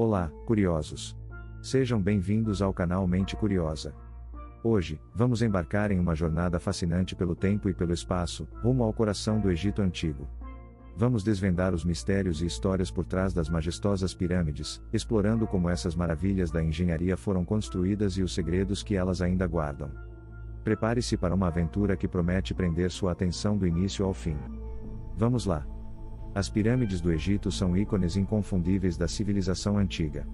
Olá, curiosos! Sejam bem-vindos ao canal Mente Curiosa. Hoje, vamos embarcar em uma jornada fascinante pelo tempo e pelo espaço, rumo ao coração do Egito Antigo. Vamos desvendar os mistérios e histórias por trás das majestosas pirâmides, explorando como essas maravilhas da engenharia foram construídas e os segredos que elas ainda guardam. Prepare-se para uma aventura que promete prender sua atenção do início ao fim. Vamos lá! As pirâmides do Egito são ícones inconfundíveis da civilização antiga.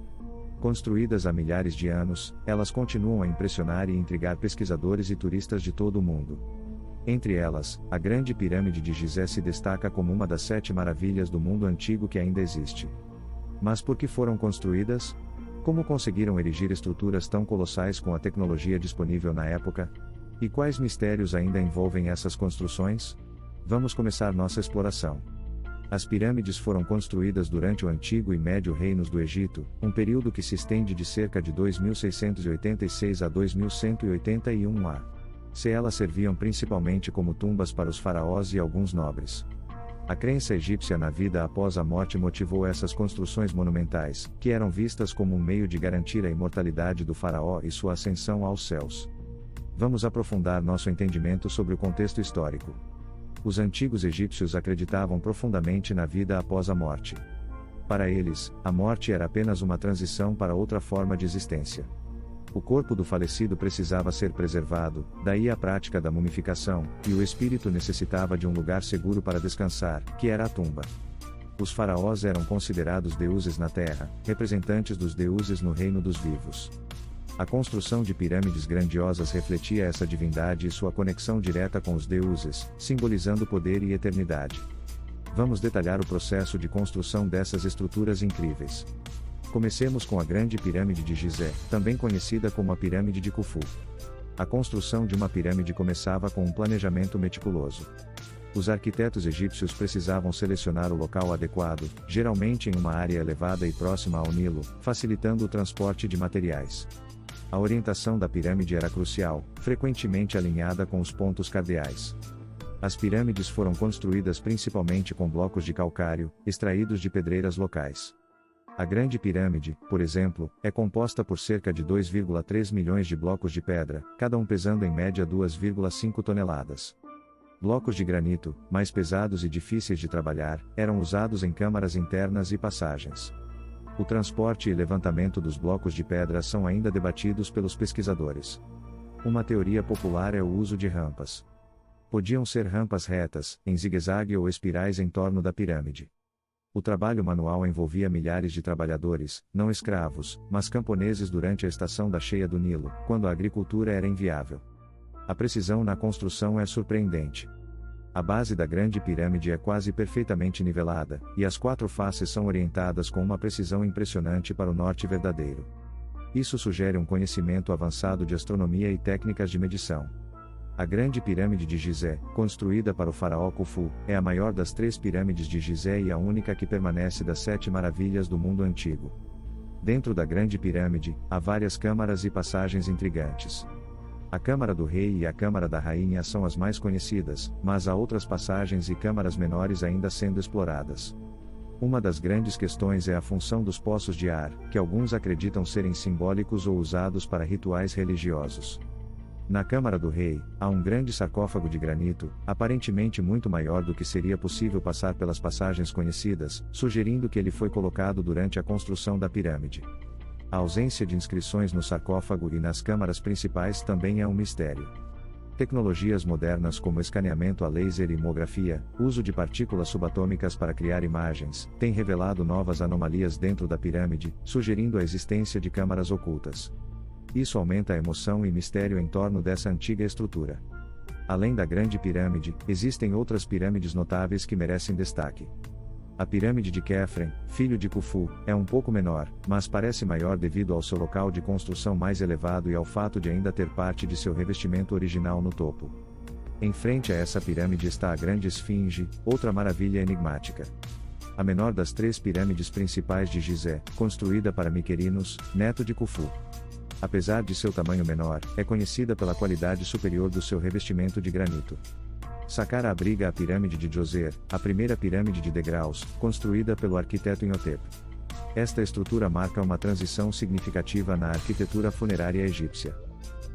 Construídas há milhares de anos, elas continuam a impressionar e intrigar pesquisadores e turistas de todo o mundo. Entre elas, a Grande Pirâmide de Gizé se destaca como uma das 7 maravilhas do mundo antigo que ainda existe. Mas por que foram construídas? Como conseguiram erigir estruturas tão colossais com a tecnologia disponível na época? E quais mistérios ainda envolvem essas construções? Vamos começar nossa exploração. As pirâmides foram construídas durante o Antigo e Médio Reinos do Egito, um período que se estende de cerca de 2686 a 2181 a. Se elas serviam principalmente como tumbas para os faraós e alguns nobres. A crença egípcia na vida após a morte motivou essas construções monumentais, que eram vistas como um meio de garantir a imortalidade do faraó e sua ascensão aos céus. Vamos aprofundar nosso entendimento sobre o contexto histórico. Os antigos egípcios acreditavam profundamente na vida após a morte. Para eles, a morte era apenas uma transição para outra forma de existência. O corpo do falecido precisava ser preservado, daí a prática da mumificação, e o espírito necessitava de um lugar seguro para descansar, que era a tumba. Os faraós eram considerados deuses na terra, representantes dos deuses no reino dos vivos. A construção de pirâmides grandiosas refletia essa divindade e sua conexão direta com os deuses, simbolizando poder e eternidade. Vamos detalhar o processo de construção dessas estruturas incríveis. Comecemos com a Grande Pirâmide de Gizé, também conhecida como a Pirâmide de Khufu. A construção de uma pirâmide começava com um planejamento meticuloso. Os arquitetos egípcios precisavam selecionar o local adequado, geralmente em uma área elevada e próxima ao Nilo, facilitando o transporte de materiais. A orientação da pirâmide era crucial, frequentemente alinhada com os pontos cardeais. As pirâmides foram construídas principalmente com blocos de calcário, extraídos de pedreiras locais. A Grande Pirâmide, por exemplo, é composta por cerca de 2,3 milhões de blocos de pedra, cada um pesando em média 2,5 toneladas. Blocos de granito, mais pesados e difíceis de trabalhar, eram usados em câmaras internas e passagens. O transporte e levantamento dos blocos de pedra são ainda debatidos pelos pesquisadores. Uma teoria popular é o uso de rampas. Podiam ser rampas retas, em zigue-zague ou espirais em torno da pirâmide. O trabalho manual envolvia milhares de trabalhadores, não escravos, mas camponeses durante a estação da cheia do Nilo, quando a agricultura era inviável. A precisão na construção é surpreendente. A base da Grande Pirâmide é quase perfeitamente nivelada, e as 4 faces são orientadas com uma precisão impressionante para o norte verdadeiro. Isso sugere um conhecimento avançado de astronomia e técnicas de medição. A Grande Pirâmide de Gizé, construída para o faraó Khufu, é a maior das 3 pirâmides de Gizé e a única que permanece das 7 maravilhas do mundo antigo. Dentro da Grande Pirâmide, há várias câmaras e passagens intrigantes. A Câmara do Rei e a Câmara da Rainha são as mais conhecidas, mas há outras passagens e câmaras menores ainda sendo exploradas. Uma das grandes questões é a função dos poços de ar, que alguns acreditam serem simbólicos ou usados para rituais religiosos. Na Câmara do Rei, há um grande sarcófago de granito, aparentemente muito maior do que seria possível passar pelas passagens conhecidas, sugerindo que ele foi colocado durante a construção da pirâmide. A ausência de inscrições no sarcófago e nas câmaras principais também é um mistério. Tecnologias modernas como escaneamento a laser e imografia, uso de partículas subatômicas para criar imagens, têm revelado novas anomalias dentro da pirâmide, sugerindo a existência de câmaras ocultas. Isso aumenta a emoção e mistério em torno dessa antiga estrutura. Além da Grande Pirâmide, existem outras pirâmides notáveis que merecem destaque. A Pirâmide de Khefren, filho de Khufu, é um pouco menor, mas parece maior devido ao seu local de construção mais elevado e ao fato de ainda ter parte de seu revestimento original no topo. Em frente a essa pirâmide está a Grande Esfinge, outra maravilha enigmática. A menor das 3 pirâmides principais de Gizé, construída para Mykerinos, neto de Khufu. Apesar de seu tamanho menor, é conhecida pela qualidade superior do seu revestimento de granito. Saqqara abriga a pirâmide de Djoser, a primeira pirâmide de degraus, construída pelo arquiteto Imhotep. Esta estrutura marca uma transição significativa na arquitetura funerária egípcia.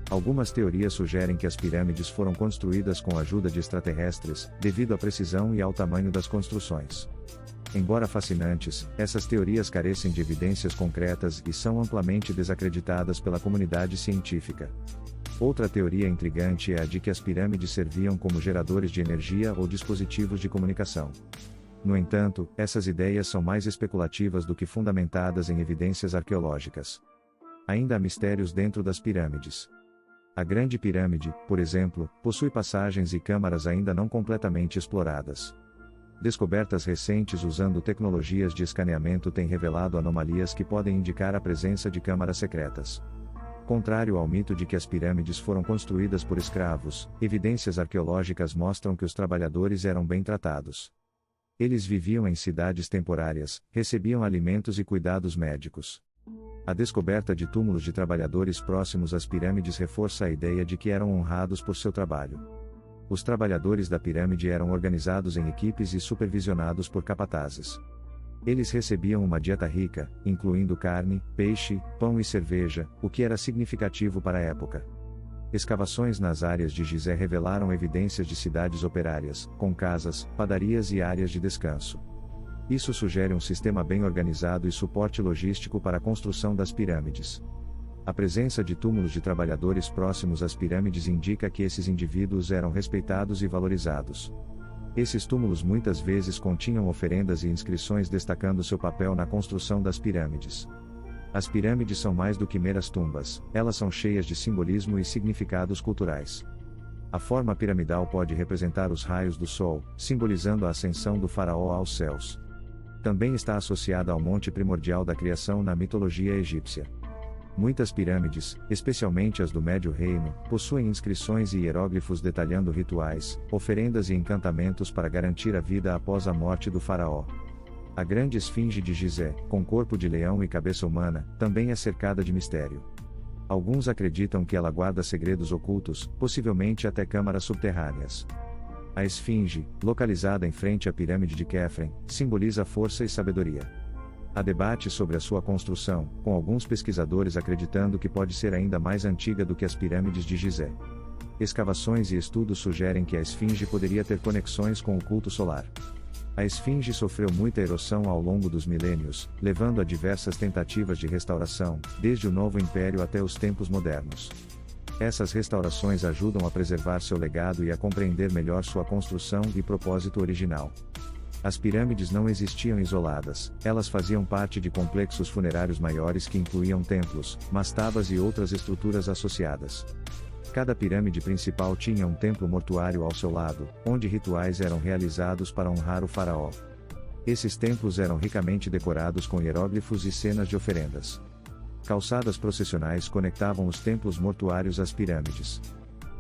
Algumas teorias sugerem que as pirâmides foram construídas com a ajuda de extraterrestres, devido à precisão e ao tamanho das construções. Embora fascinantes, essas teorias carecem de evidências concretas e são amplamente desacreditadas pela comunidade científica. Outra teoria intrigante é a de que as pirâmides serviam como geradores de energia ou dispositivos de comunicação. No entanto, essas ideias são mais especulativas do que fundamentadas em evidências arqueológicas. Ainda há mistérios dentro das pirâmides. A Grande Pirâmide, por exemplo, possui passagens e câmaras ainda não completamente exploradas. Descobertas recentes usando tecnologias de escaneamento têm revelado anomalias que podem indicar a presença de câmaras secretas. Contrário ao mito de que as pirâmides foram construídas por escravos, evidências arqueológicas mostram que os trabalhadores eram bem tratados. Eles viviam em cidades temporárias, recebiam alimentos e cuidados médicos. A descoberta de túmulos de trabalhadores próximos às pirâmides reforça a ideia de que eram honrados por seu trabalho. Os trabalhadores da pirâmide eram organizados em equipes e supervisionados por capatazes. Eles recebiam uma dieta rica, incluindo carne, peixe, pão e cerveja, o que era significativo para a época. Escavações nas áreas de Gizé revelaram evidências de cidades operárias, com casas, padarias e áreas de descanso. Isso sugere um sistema bem organizado e suporte logístico para a construção das pirâmides. A presença de túmulos de trabalhadores próximos às pirâmides indica que esses indivíduos eram respeitados e valorizados. Esses túmulos muitas vezes continham oferendas e inscrições destacando seu papel na construção das pirâmides. As pirâmides são mais do que meras tumbas, elas são cheias de simbolismo e significados culturais. A forma piramidal pode representar os raios do sol, simbolizando a ascensão do faraó aos céus. Também está associada ao monte primordial da criação na mitologia egípcia. Muitas pirâmides, especialmente as do Médio Reino, possuem inscrições e hieróglifos detalhando rituais, oferendas e encantamentos para garantir a vida após a morte do faraó. A grande esfinge de Gizé, com corpo de leão e cabeça humana, também é cercada de mistério. Alguns acreditam que ela guarda segredos ocultos, possivelmente até câmaras subterrâneas. A esfinge, localizada em frente à pirâmide de Quefren, simboliza força e sabedoria. Há debate sobre a sua construção, com alguns pesquisadores acreditando que pode ser ainda mais antiga do que as pirâmides de Gizé. Escavações e estudos sugerem que a esfinge poderia ter conexões com o culto solar. A esfinge sofreu muita erosão ao longo dos milênios, levando a diversas tentativas de restauração, desde o Novo Império até os tempos modernos. Essas restaurações ajudam a preservar seu legado e a compreender melhor sua construção e propósito original. As pirâmides não existiam isoladas, elas faziam parte de complexos funerários maiores que incluíam templos, mastabas e outras estruturas associadas. Cada pirâmide principal tinha um templo mortuário ao seu lado, onde rituais eram realizados para honrar o faraó. Esses templos eram ricamente decorados com hieróglifos e cenas de oferendas. Calçadas processionais conectavam os templos mortuários às pirâmides.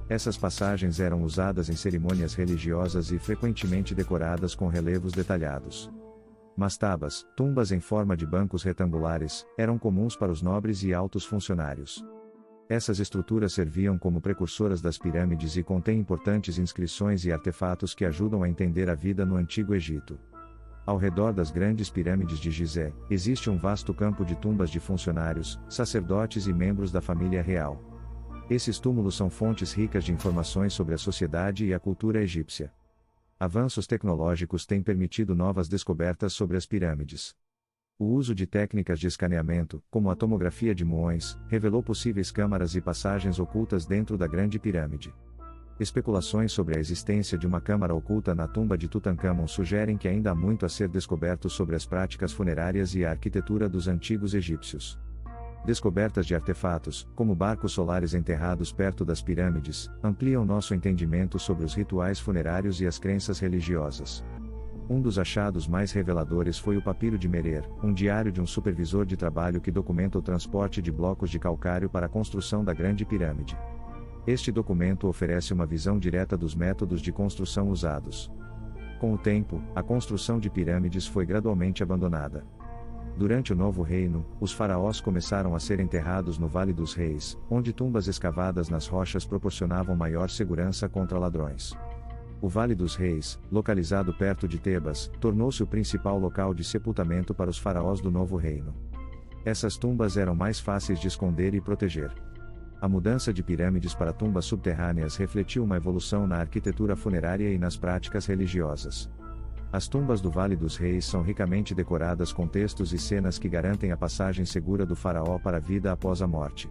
Essas passagens eram usadas em cerimônias religiosas e frequentemente decoradas com relevos detalhados. Mastabas, tumbas em forma de bancos retangulares, eram comuns para os nobres e altos funcionários. Essas estruturas serviam como precursoras das pirâmides e contêm importantes inscrições e artefatos que ajudam a entender a vida no Antigo Egito. Ao redor das grandes pirâmides de Gizé, existe um vasto campo de tumbas de funcionários, sacerdotes e membros da família real. Esses túmulos são fontes ricas de informações sobre a sociedade e a cultura egípcia. Avanços tecnológicos têm permitido novas descobertas sobre as pirâmides. O uso de técnicas de escaneamento, como a tomografia de muões, revelou possíveis câmaras e passagens ocultas dentro da Grande Pirâmide. Especulações sobre a existência de uma câmara oculta na tumba de Tutancâmon sugerem que ainda há muito a ser descoberto sobre as práticas funerárias e a arquitetura dos antigos egípcios. Descobertas de artefatos, como barcos solares enterrados perto das pirâmides, ampliam nosso entendimento sobre os rituais funerários e as crenças religiosas. Um dos achados mais reveladores foi o Papiro de Merer, um diário de um supervisor de trabalho que documenta o transporte de blocos de calcário para a construção da Grande Pirâmide. Este documento oferece uma visão direta dos métodos de construção usados. Com o tempo, a construção de pirâmides foi gradualmente abandonada. Durante o Novo Reino, os faraós começaram a ser enterrados no Vale dos Reis, onde tumbas escavadas nas rochas proporcionavam maior segurança contra ladrões. O Vale dos Reis, localizado perto de Tebas, tornou-se o principal local de sepultamento para os faraós do Novo Reino. Essas tumbas eram mais fáceis de esconder e proteger. A mudança de pirâmides para tumbas subterrâneas refletiu uma evolução na arquitetura funerária e nas práticas religiosas. As tumbas do Vale dos Reis são ricamente decoradas com textos e cenas que garantem a passagem segura do faraó para a vida após a morte.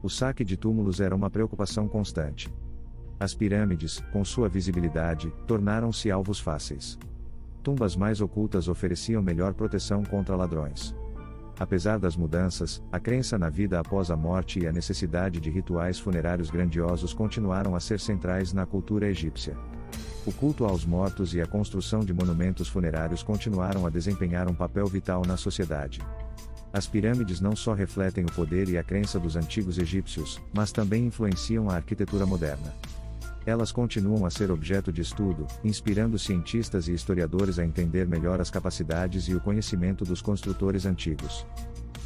O saque de túmulos era uma preocupação constante. As pirâmides, com sua visibilidade, tornaram-se alvos fáceis. Tumbas mais ocultas ofereciam melhor proteção contra ladrões. Apesar das mudanças, a crença na vida após a morte e a necessidade de rituais funerários grandiosos continuaram a ser centrais na cultura egípcia. O culto aos mortos e a construção de monumentos funerários continuaram a desempenhar um papel vital na sociedade. As pirâmides não só refletem o poder e a crença dos antigos egípcios, mas também influenciam a arquitetura moderna. Elas continuam a ser objeto de estudo, inspirando cientistas e historiadores a entender melhor as capacidades e o conhecimento dos construtores antigos.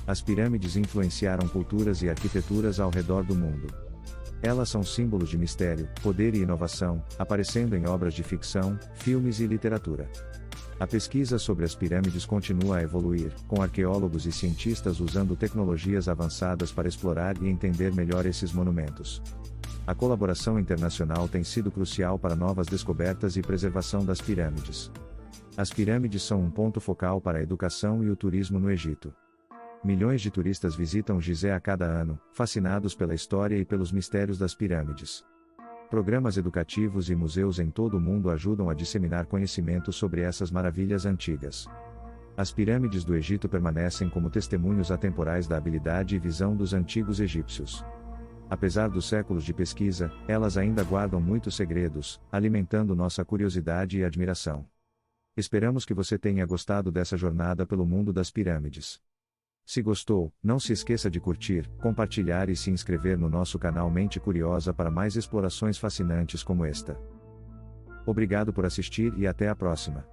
As pirâmides influenciaram culturas e arquiteturas ao redor do mundo. Elas são símbolos de mistério, poder e inovação, aparecendo em obras de ficção, filmes e literatura. A pesquisa sobre as pirâmides continua a evoluir, com arqueólogos e cientistas usando tecnologias avançadas para explorar e entender melhor esses monumentos. A colaboração internacional tem sido crucial para novas descobertas e preservação das pirâmides. As pirâmides são um ponto focal para a educação e o turismo no Egito. Milhões de turistas visitam Gizé a cada ano, fascinados pela história e pelos mistérios das pirâmides. Programas educativos e museus em todo o mundo ajudam a disseminar conhecimento sobre essas maravilhas antigas. As pirâmides do Egito permanecem como testemunhos atemporais da habilidade e visão dos antigos egípcios. Apesar dos séculos de pesquisa, elas ainda guardam muitos segredos, alimentando nossa curiosidade e admiração. Esperamos que você tenha gostado dessa jornada pelo mundo das pirâmides. Se gostou, não se esqueça de curtir, compartilhar e se inscrever no nosso canal Mente Curiosa para mais explorações fascinantes como esta. Obrigado por assistir e até a próxima.